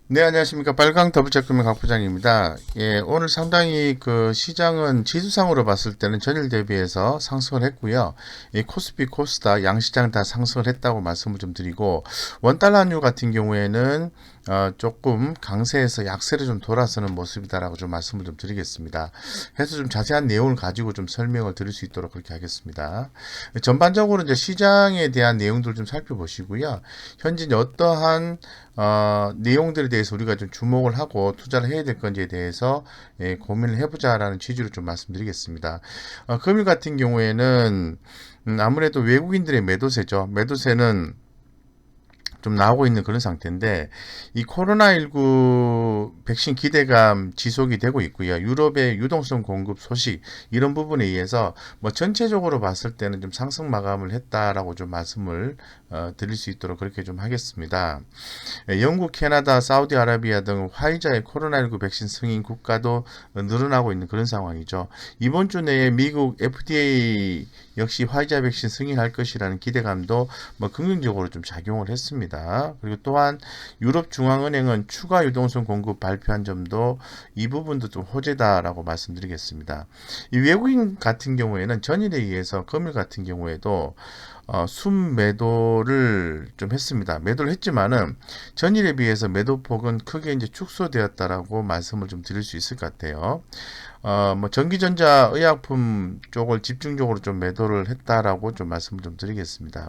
네, 안녕하십니까. 빨강 더블체크맨 박 부장입니다. 예, 오늘 상당히 그 시장은 지수상으로 봤을 때는 전일 대비해서 상승을 했고요. 이 코스피, 코스닥, 양시장 다 상승을 했다고 말씀을 좀 드리고, 원달러류 같은 경우에는 조금 강세에서 약세로 좀 돌아서는 모습이다라고 좀 말씀을 좀 드리겠습니다. 해서 좀 자세한 내용을 가지고 좀 설명을 드릴 수 있도록 그렇게 하겠습니다. 전반적으로 이제 시장에 대한 내용들 좀 살펴보시고요. 현재 이제 어떠한 내용들에 대해서 우리가 좀 주목을 하고 투자를 해야 될 건지에 대해서 고민을 해보자라는 취지로 좀 말씀드리겠습니다. 금일 같은 경우에는 아무래도 외국인들의 매도세죠. 매도세는 좀 나오고 있는 그런 상태인데 이 코로나19 백신 기대감 지속이 되고 있고요. 유럽의 유동성 공급 소식 이런 부분에 의해서 뭐 전체적으로 봤을 때는 좀 상승 마감을 했다라고 좀 말씀을 드릴 수 있도록 그렇게 좀 하겠습니다. 영국, 캐나다, 사우디아라비아 등 화이자의 코로나19 백신 승인 국가도 늘어나고 있는 그런 상황이죠. 이번 주 내에 미국 FDA 역시 화이자 백신 승인할 것이라는 기대감도 뭐 긍정적으로 좀 작용을 했습니다. 그리고 또한 유럽중앙은행은 추가 유동성 공급 발표한 점도 이 부분도 좀 호재다라고 말씀드리겠습니다. 이 외국인 같은 경우에는 전일에 의해서 금일 같은 경우에도 순매도를 좀 했습니다. 매도를 했지만은 전일에 비해서 매도폭은 크게 이제 축소되었다라고 말씀을 좀 드릴 수 있을 것 같아요. 뭐 전기전자 의약품 쪽을 집중적으로 좀 매도를 했다라고 좀 말씀을 좀 드리겠습니다.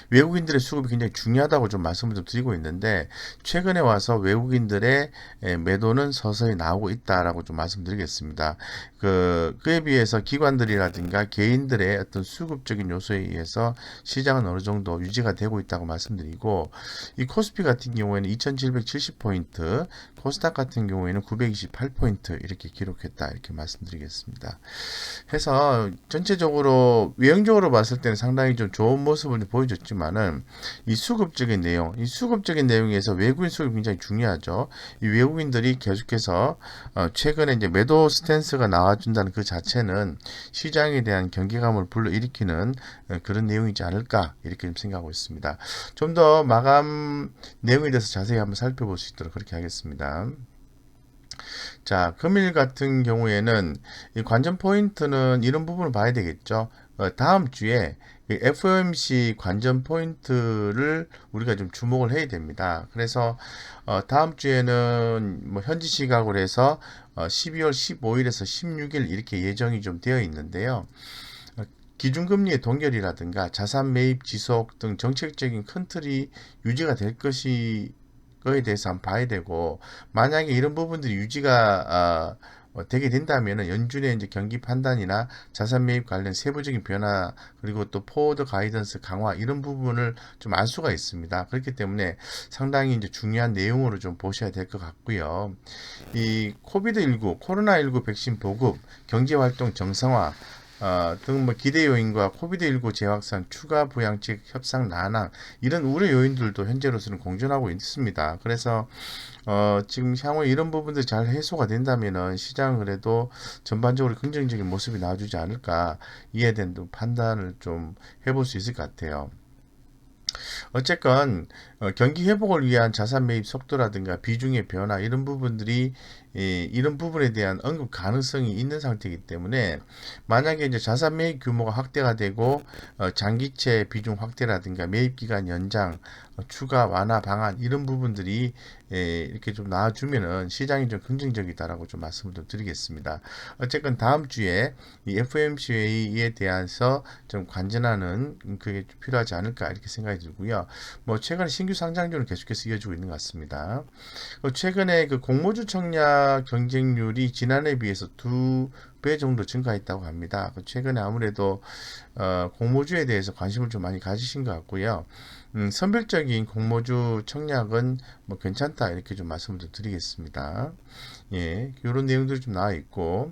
외국인들의 수급이 굉장히 중요하다고 좀 말씀을 좀 드리고 있는데 최근에 와서 외국인들의 매도는 서서히 나오고 있다라고 좀 말씀드리겠습니다. 그에 비해서 기관들이라든가 개인들의 어떤 수급적인 요소에 의해서 시장은 어느 정도 유지가 되고 있다고 말씀드리고 이 코스피 같은 경우에는 2770포인트, 코스닥 같은 경우에는 928포인트 이렇게 기록했다 이렇게 말씀드리겠습니다. 해서 전체적으로 외형적으로 봤을 때는 상당히 좀 좋은 모습을 보여줬지만은 이 수급적인 내용, 이 수급적인 내용에서 외국인 수급이 굉장히 중요하죠. 이 외국인들이 계속해서 최근에 이제 매도 스탠스가 나와준다는 그 자체는 시장에 대한 경계감을 불러일으키는 그런 내용이지 않을까 이렇게 좀 생각하고 있습니다. 좀 더 마감 내용에 대해서 자세히 한번 살펴볼 수 있도록 그렇게 하겠습니다. 자, 금일 같은 경우에는 이 관전 포인트는 이런 부분을 봐야 되겠죠. 다음 주에 FOMC 관전 포인트를 우리가 좀 주목을 해야 됩니다. 그래서 다음 주에는 뭐 현지 시각으로 해서 12월 15일에서 16일 이렇게 예정이 좀 되어 있는데요. 기준금리의 동결이라든가 자산 매입 지속 등 정책적인 큰 틀이 유지가 될 것이 거에 대해서 한번 봐야 되고 만약에 이런 부분들이 유지가 되게 된다면은 연준의 이제 경기 판단이나 자산 매입 관련 세부적인 변화 그리고 또 포워드 가이던스 강화 이런 부분을 좀 알 수가 있습니다. 그렇기 때문에 상당히 이제 중요한 내용으로 좀 보셔야 될 것 같고요. 이 코비드19 코로나19 백신 보급 경제 활동 정상화 등 뭐 기대 요인과 코비드19 재확산, 추가 부양책 협상 난항 이런 우려 요인들도 현재로서는 공존하고 있습니다. 그래서 지금 향후에 이런 부분들이 잘 해소가 된다면은 시장은 그래도 전반적으로 긍정적인 모습이 나와주지 않을까 이에 대한 판단을 좀 해볼 수 있을 것 같아요. 어쨌건 경기 회복을 위한 자산 매입 속도라든가 비중의 변화 이런 부분들이 이런 부분에 대한 언급 가능성이 있는 상태이기 때문에 만약에 이제 자산 매입 규모가 확대가 되고 장기채 비중 확대라든가 매입 기간 연장 추가 완화 방안 이런 부분들이 이렇게 좀 나와주면은 시장이 좀 긍정적이다라고 좀 말씀을 좀 드리겠습니다. 어쨌건 다음 주에 이 FOMC 회의에 대해서 좀 관전하는 그게 필요하지 않을까 이렇게 생각이 들고요. 뭐 최근에 신규 상장률은 계속해서 이어지고 있는 것 같습니다. 최근에 그 공모주 청약 경쟁률이 지난해에 비해서 2배 정도 증가했다고 합니다. 최근에 아무래도 공모주에 대해서 관심을 좀 많이 가지신 것 같고요. 선별적인 공모주 청약은 뭐 괜찮다 이렇게 좀 말씀을 좀 드리겠습니다. 예, 이런 내용들이 좀 나와 있고,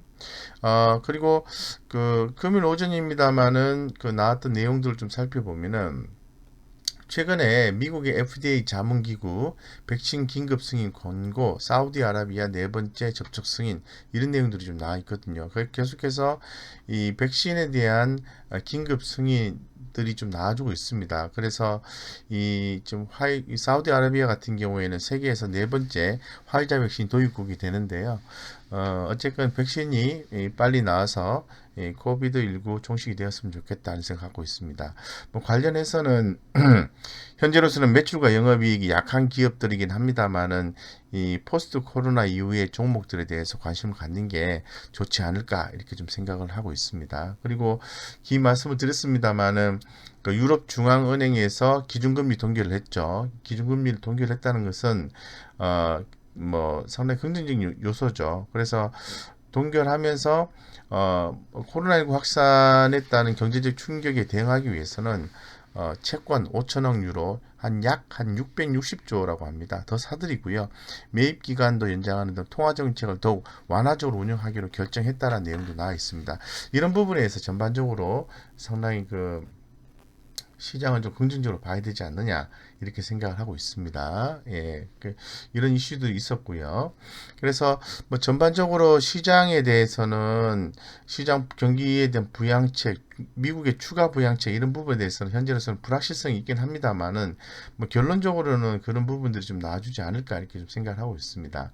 그리고 그 금일 오전입니다만은 그 나왔던 내용들을 좀 살펴보면은 최근에 미국의 FDA 자문기구 백신 긴급 승인 권고, 사우디아라비아 네 번째 접촉 승인 이런 내용들이 좀 나와 있거든요. 계속해서 이 백신에 대한 긴급 승인 들이 좀 나와주고 있습니다. 그래서 이 사우디아라비아 같은 경우에는 세계에서 네 번째 화이자 백신 도입국이 되는데요. 어쨌건 백신이 빨리 나와서 코비드19 종식이 되었으면 좋겠다는 생각 갖고 있습니다. 뭐 관련해서는 현재로서는 매출과 영업이익이 약한 기업들이긴 합니다만은 이 포스트 코로나 이후의 종목들에 대해서 관심을 갖는 게 좋지 않을까 이렇게 좀 생각을 하고 있습니다. 그리고 긴 말씀을 드렸습니다만은 그 유럽 중앙은행에서 기준금리 동결을 했죠. 기준금리를 동결했다는 것은 뭐 상당히 긍정적인 요소죠. 그래서 동결하면서 코로나19 확산에 따른 경제적 충격에 대응하기 위해서는 채권 5천억 유로 한 660조라고 합니다. 더 사들이고요. 매입 기간도 연장하는 등 통화 정책을 더욱 완화적으로 운영하기로 결정했다는 내용도 나와 있습니다. 이런 부분에서 전반적으로 상당히 시장은 좀 긍정적으로 봐야 되지 않느냐 이렇게 생각을 하고 있습니다. 예, 이런 이슈들이 있었고요. 그래서 뭐 전반적으로 시장에 대해서는 시장 경기에 대한 부양책, 미국의 추가 부양책 이런 부분에 대해서는 현재로서는 불확실성이 있긴 합니다만은 뭐 결론적으로는 그런 부분들이 좀 나와주지 않을까 이렇게 좀 생각을 하고 있습니다.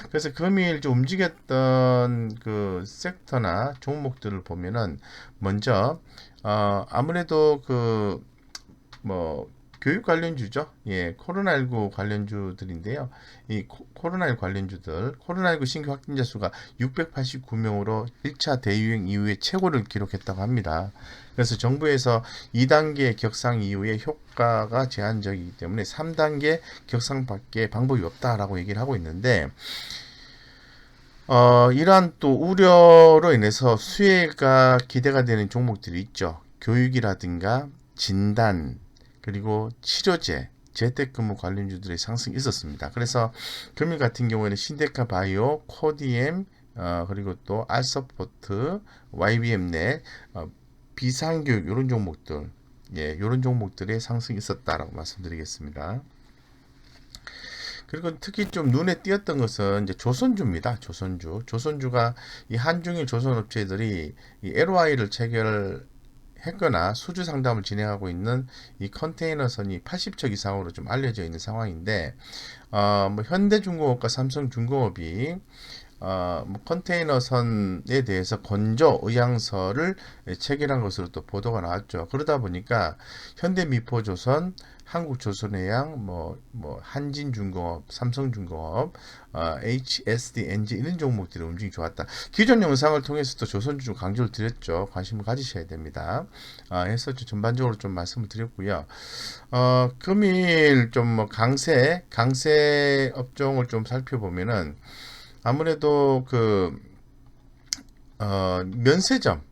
그래서 금일 좀 움직였던 그 섹터나 종목들을 보면은 먼저 아무래도 교육 관련주죠. 예, 코로나19 관련주들인데요. 이 코로나19 관련주들, 코로나19 신규 확진자 수가 689명으로 1차 대유행 이후에 최고를 기록했다고 합니다. 그래서 정부에서 2단계 격상 이후에 효과가 제한적이기 때문에 3단계 격상밖에 방법이 없다라고 얘기를 하고 있는데, 이러한 또 우려로 인해서 수혜가 기대가 되는 종목들이 있죠. 교육이라든가 진단, 그리고 치료제, 재택근무 관련주들의 상승이 있었습니다. 그래서 금일 같은 경우에는 신데카 바이오, 코디엠, 그리고 또 알서포트, YBM넷, 비상교육 이런 종목들, 예, 이런 종목들의 상승이 있었다라고 말씀드리겠습니다. 그리고 특히 좀 눈에 띄었던 것은 이제 조선주입니다. 조선주가 이 한중일 조선업체들이 이 LOI를 체결했거나 수주 상담을 진행하고 있는 이 컨테이너선이 80척 이상으로 좀 알려져 있는 상황인데, 뭐 현대중공업과 삼성중공업이 뭐 컨테이너선에 대해서 건조 의향서를 체결한 것으로 또 보도가 나왔죠. 그러다 보니까 현대미포조선, 한국조선해양, 한진중공업, 삼성중공업, HSDNG 이런 종목들의 움직임이 좋았다. 기존 영상을 통해서도 조선주 좀 강조를 드렸죠. 관심을 가지셔야 됩니다. 해서 전반적으로 좀 말씀을 드렸고요. 금일 좀 강세 업종을 좀 살펴보면은 아무래도 면세점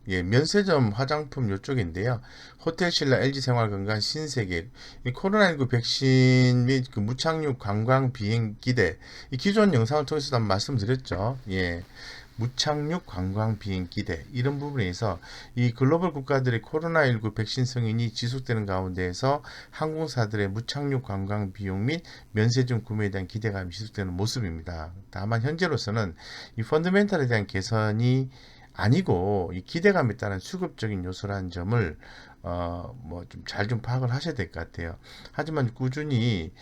화장품 요쪽인데요. 호텔신라, LG생활건강, 신세계, 이 코로나19 백신 및 무착륙 관광 비행 기대, 이 기존 영상을 통해서도 한번 말씀드렸죠. 예. 무착륙 관광 비행 기대 이런 부분에서 이 글로벌 국가들의 코로나19 백신 승인이 지속되는 가운데에서 항공사들의 무착륙 관광 비용 및 면세점 구매에 대한 기대감이 지속되는 모습입니다. 다만 현재로서는 이 펀더멘털에 대한 개선이 아니고 이 기대감에 따른 수급적인 요소라는 점을 좀 잘 좀 파악을 하셔야 될 것 같아요. 하지만 꾸준히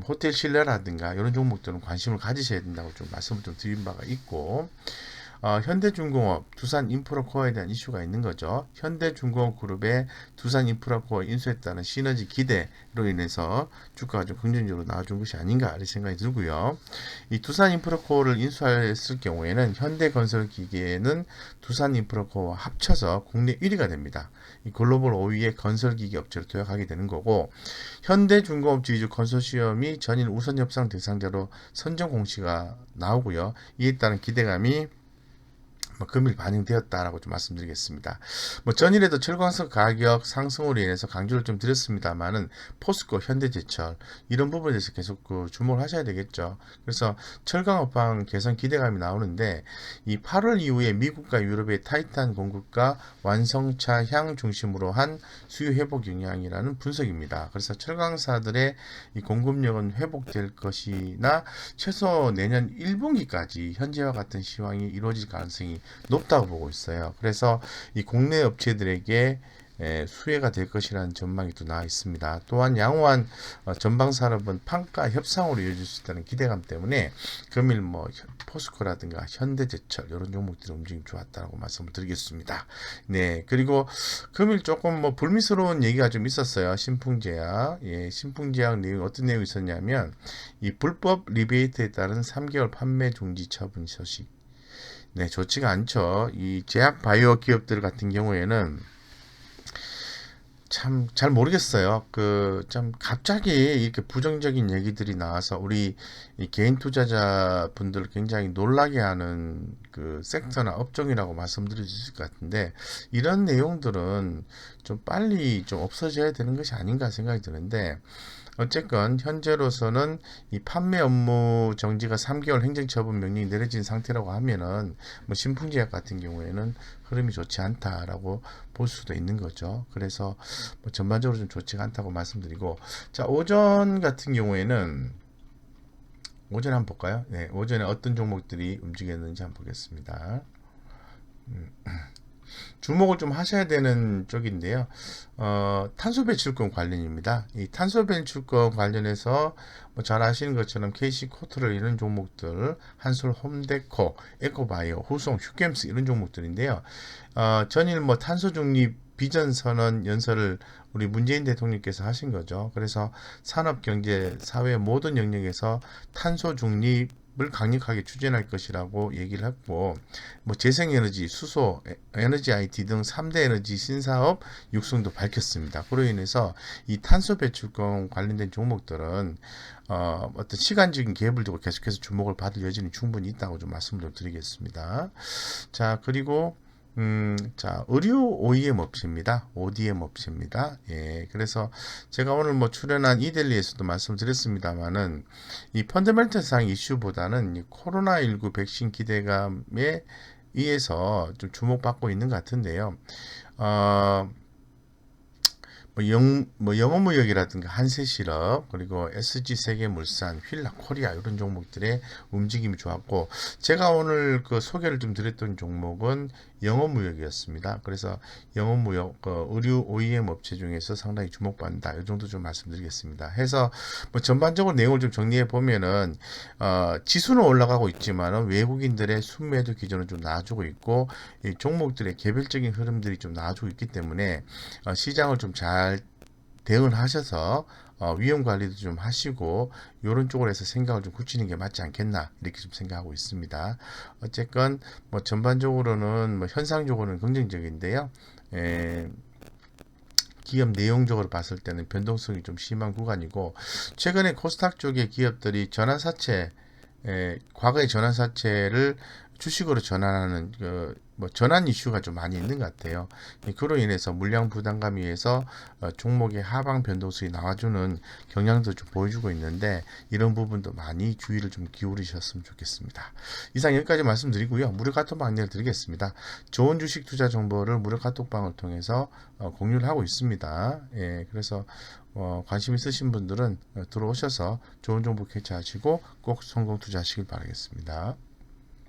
호텔 신라라든가 이런 종목들은 관심을 가지셔야 된다고 좀 말씀을 좀 드린 바가 있고, 현대중공업, 두산인프라코어에 대한 이슈가 있는 거죠. 현대중공업 그룹의 두산인프라코어 인수했다는 시너지 기대로 인해서 주가가 좀 긍정적으로 나와준 것이 아닌가 이런 생각이 들고요. 이 두산인프라코어를 인수했을 경우에는 현대건설기계는 두산인프라코어와 합쳐서 국내 1위가 됩니다. 이 글로벌 5위의 건설기계 업체로 도약하게 되는 거고, 현대중공업 지주 컨소시엄이 전일 우선협상 대상자로 선정 공시가 나오고요. 이에 따른 기대감이 금일 반영되었다라고 좀 말씀드리겠습니다. 전일에도 철광석 가격 상승으로 인해서 강조를 좀 드렸습니다만은 포스코, 현대제철 이런 부분에 대해서 계속 주목을 하셔야 되겠죠. 그래서 철강업황 개선 기대감이 나오는데 이 8월 이후에 미국과 유럽의 타이탄 공급과 완성차 향 중심으로 한 수요 회복 영향이라는 분석입니다. 그래서 철강사들의 이 공급력은 회복될 것이나 최소 내년 1분기까지 현재와 같은 시황이 이루어질 가능성이 높다고 보고 있어요. 그래서 이 국내 업체들에게 수혜가 될 것이라는 전망이 또 나와 있습니다. 또한 양호한 전방 산업은 판가 협상으로 이어질 수 있다는 기대감 때문에 금일 뭐 포스코라든가 현대제철 이런 종목들의 움직임 좋았다라고 말씀을 드리겠습니다. 네, 그리고 금일 조금 뭐 불미스러운 얘기가 좀 있었어요. 신풍제약, 신풍제약 내용 어떤 내용이 있었냐면 이 불법 리베이트에 따른 3개월 판매 중지 처분 소식. 네, 좋지가 않죠. 이 제약 바이오 기업들 같은 경우에는 참 잘 모르겠어요. 그 참 갑자기 이렇게 부정적인 얘기들이 나와서 우리 이 개인 투자자 분들 굉장히 놀라게 하는 그 섹터나 업종이라고 말씀드릴 수 있을 것 같은데 이런 내용들은 좀 빨리 좀 없어져야 되는 것이 아닌가 생각이 드는데 어쨌건 현재로서는 이 판매 업무 정지가 3개월 행정처분 명령이 내려진 상태라고 하면은 뭐 신풍제약 같은 경우에는 흐름이 좋지 않다라고 볼 수도 있는 거죠. 그래서 뭐 전반적으로 좀 좋지가 않다고 말씀드리고 자 오전 같은 경우에는 오전 한번 볼까요? 네, 오전에 어떤 종목들이 움직였는지 한번 보겠습니다. 주목을 좀 하셔야 되는 쪽인데요. 탄소 배출권 관련입니다. 이 탄소 배출권 관련해서 뭐잘 아시는 것처럼 KC 코트럴 이런 종목들, 한솔 홈데코, 에코바이오, 후송, 휴겜스 이런 종목들인데요. 전일 뭐 탄소 중립 비전 선언 연설을 우리 문재인 대통령께서 하신 거죠. 그래서 산업, 경제, 사회 모든 영역에서 탄소 중립 을 강력하게 추진할 것이라고 얘기를 했고 뭐 재생에너지, 수소, 에너지 IT 등 3대 에너지 신사업 육성도 밝혔습니다. 그로 인해서 이 탄소 배출권 관련된 종목들은 어떤 시간적인 갭을 두고 계속해서 주목을 받을 여지는 충분히 있다고 좀 말씀을 좀 드리겠습니다. 자, 그리고 자, 의류 OEM 업체입니다. ODM 업체입니다. 예, 그래서 제가 오늘 뭐 출연한 이델리에서도 말씀드렸습니다만은 이 펀더멘털상 이슈보다는 이 코로나19 백신 기대감에 의해서 좀 주목받고 있는 것 같은데요. 영어무역이라든가 한세실업 그리고 SG세계물산, 휠라코리아 이런 종목들의 움직임이 좋았고 제가 오늘 그 소개를 좀 드렸던 종목은 영어무역이었습니다. 그래서 영어무역 의류 OEM 업체 중에서 상당히 주목받는다. 이 정도 좀 말씀드리겠습니다. 해서 뭐 전반적으로 내용을 좀 정리해 보면은 지수는 올라가고 있지만은 외국인들의 순매도 기준은 좀 나아지고 있고 이 종목들의 개별적인 흐름들이 좀 나아지고 있기 때문에 시장을 좀 잘 대응을 하셔서 위험 관리도 좀 하시고 이런 쪽으로 해서 생각을 좀 굳히는 게 맞지 않겠나 이렇게 좀 생각하고 있습니다. 어쨌건 뭐 전반적으로는 뭐 현상적으로는 긍정적인데요. 기업 내용적으로 봤을 때는 변동성이 좀 심한 구간이고 최근에 코스닥 쪽의 기업들이 전환사채 과거의 전환사채를 주식으로 전환하는 뭐 전환 이슈가 좀 많이 있는 것 같아요. 그로 인해서 물량 부담감에 의해서 종목의 하방 변동성이 나와주는 경향도 좀 보여주고 있는데 이런 부분도 많이 주의를 좀 기울이셨으면 좋겠습니다. 이상 여기까지 말씀드리고요. 무료 카톡방 안내를 드리겠습니다. 좋은 주식 투자 정보를 무료 카톡방을 통해서 공유를 하고 있습니다. 예, 그래서 관심 있으신 분들은 들어오셔서 좋은 정보 캐치하시고 꼭 성공 투자하시길 바라겠습니다.